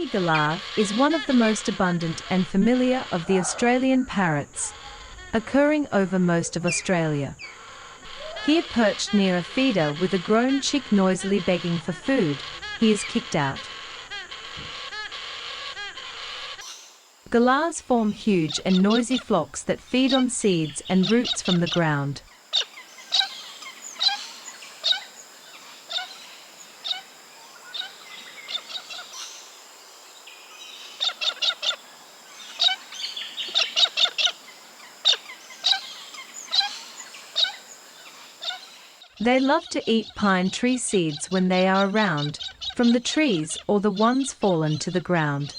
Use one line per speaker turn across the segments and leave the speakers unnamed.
lucky galah is one of the most abundant and familiar of the Australian parrots, occurring over most of Australia. Here, perched near a feeder with a grown chick noisily begging for food, he is kicked out. Galahs form huge and noisy flocks that feed on seeds and roots from the ground. They love to eat pine tree seeds when they are around, from the trees or the ones fallen to the ground.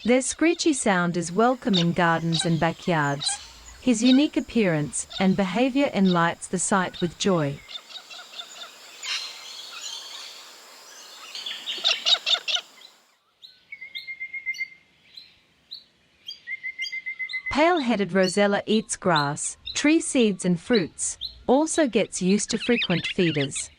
Their screechy sound is welcome in gardens and backyards. His unique appearance and behavior enlightens the sight with joy. Pale-headed rosella eats grass, tree seeds and fruits, also gets used to frequent feeders.